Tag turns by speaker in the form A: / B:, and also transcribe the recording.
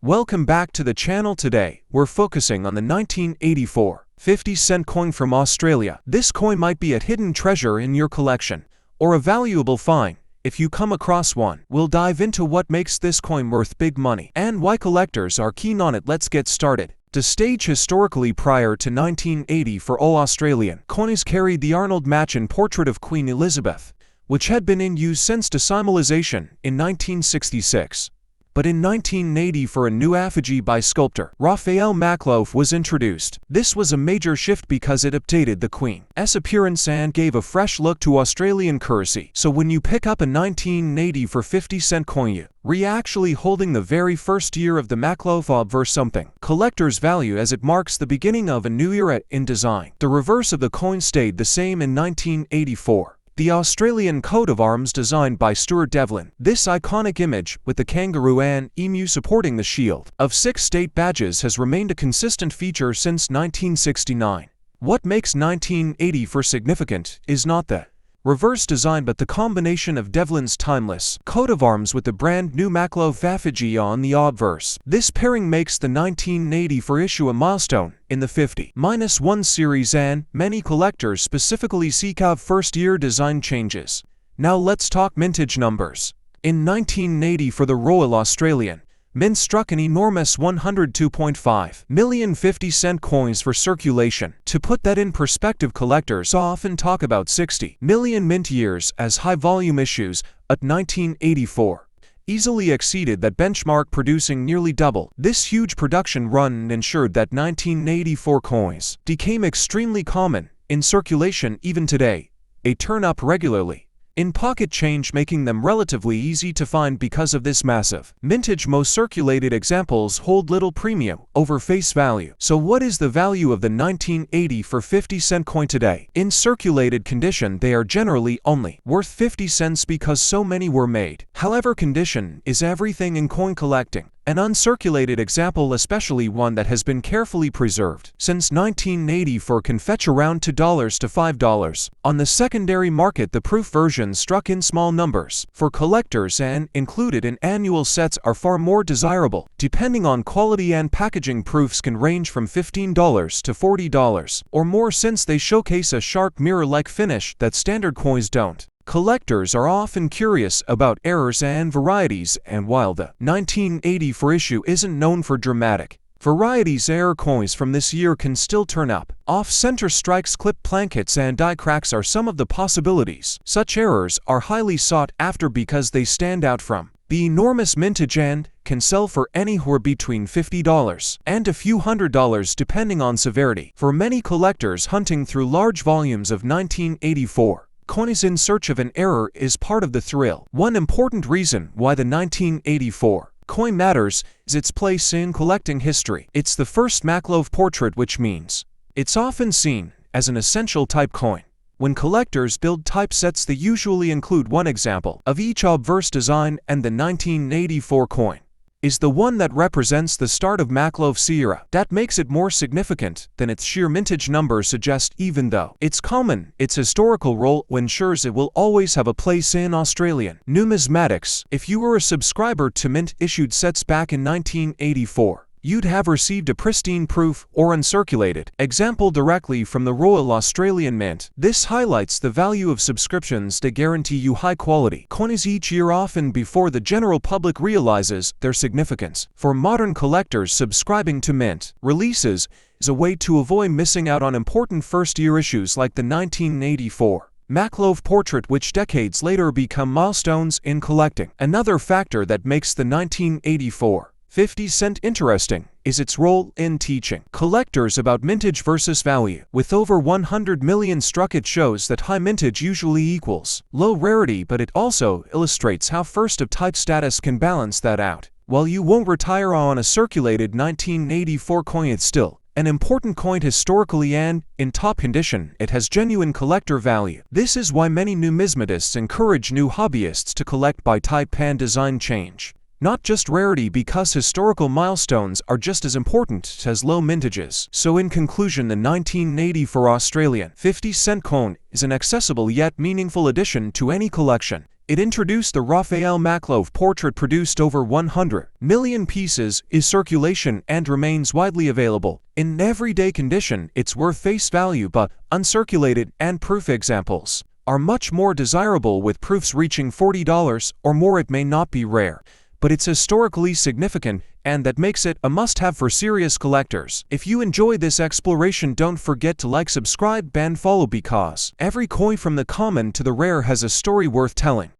A: Welcome back to the channel. Today, we're focusing on the 1984 50-cent coin from Australia. This coin might be a hidden treasure in your collection, or a valuable find if you come across one. We'll dive into what makes this coin worth big money, and why collectors are keen on it. Let's get started. To stage historically prior to 1980 for all Australian coins carried the Arnold Machin portrait of Queen Elizabeth, which had been in use since decimalization in 1966. But in 1980 for a new effigy by sculptor Raphael Makhlouf was introduced. This was a major shift because it updated the Queen's appearance and gave a fresh look to Australian currency. So when you pick up a 1980 for 50-cent coin, you're actually holding the very first year of the Makhlouf obverse, something collectors value as it marks the beginning of a new era in design. The reverse of the coin stayed the same in 1984. The Australian coat of arms designed by Stuart Devlin. This iconic image, with the kangaroo and emu supporting the shield of 6 state badges, has remained a consistent feature since 1969. What makes 1984 significant is not the reverse design but the combination of Devlin's timeless coat of arms with the brand new Makhlouf effigy on the obverse. This pairing makes the 1984 issue a milestone in the 50-1 series, and many collectors specifically seek out first-year design changes. Now let's talk mintage numbers. In 1980 for the Royal Australian Mint struck an enormous 102.5 million 50-cent coins for circulation. To put that in perspective, collectors often talk about 60 million mint years as high-volume issues. At 1984 easily exceeded that benchmark, producing nearly double. This huge production run ensured that 1984 coins became extremely common in circulation even today. They turn up regularly in pocket change, making them relatively easy to find because of this massive mintage. Most circulated examples hold little premium over face value. So what is the value of the 1980 for 50-cent coin today? In circulated condition, they are generally only worth 50 cents because so many were made. However, condition is everything in coin collecting. An uncirculated example, especially one that has been carefully preserved since 1984, can fetch around $2 to $5. On the secondary market, the proof versions struck in small numbers for collectors and included in annual sets are far more desirable. Depending on quality and packaging, proofs can range from $15 to $40 or more, since they showcase a sharp mirror-like finish that standard coins don't. Collectors are often curious about errors and varieties, and while the 1984 issue isn't known for dramatic varieties, error coins from this year can still turn up. Off-center strikes, clip plankets, and die cracks are some of the possibilities. Such errors are highly sought after because they stand out from the enormous mintage and can sell for anywhere between $50 and a few $100s depending on severity. For many collectors hunting through large volumes of 1984 coins in search of an error is part of the thrill. One important reason why the 1984 coin matters is its place in collecting history. It's the first Makhlouf portrait, which means it's often seen as an essential type coin. When collectors build type sets, they usually include one example of each obverse design, and the 1984 coin is the one that represents the start of Makhlouf's era. That makes it more significant than its sheer mintage numbers suggest. Even though it's common, its historical role ensures it will always have a place in Australian numismatics. If you were a subscriber to mint-issued sets back in 1984, you'd have received a pristine proof or uncirculated example directly from the Royal Australian Mint. This highlights the value of subscriptions that guarantee you high-quality coins each year, often before the general public realizes their significance. For modern collectors, subscribing to mint releases is a way to avoid missing out on important first-year issues like the 1984 Makhlouf portrait, which decades later become milestones in collecting. Another factor that makes the 1984 50-cent interesting is its role in teaching collectors about mintage versus value. With over 100 million struck, it shows that high mintage usually equals low rarity, but it also illustrates how first-of-type status can balance that out. While you won't retire on a circulated 1984 coin, it's still an important coin historically, and in top condition, it has genuine collector value. This is why many numismatists encourage new hobbyists to collect by type and design change, not just rarity, because historical milestones are just as important as low mintages. So in conclusion, the 1984 Australian 50-cent coin is an accessible yet meaningful addition to any collection. It introduced the Raphael Maklov portrait, produced over 100 million pieces, is circulation and remains widely available. In everyday condition, it's worth face value, but uncirculated and proof examples are much more desirable. With proofs reaching $40 or more, it may not be rare, but it's historically significant, and that makes it a must-have for serious collectors. If you enjoyed this exploration, don't forget to like, subscribe, and follow, because every coin from the common to the rare has a story worth telling.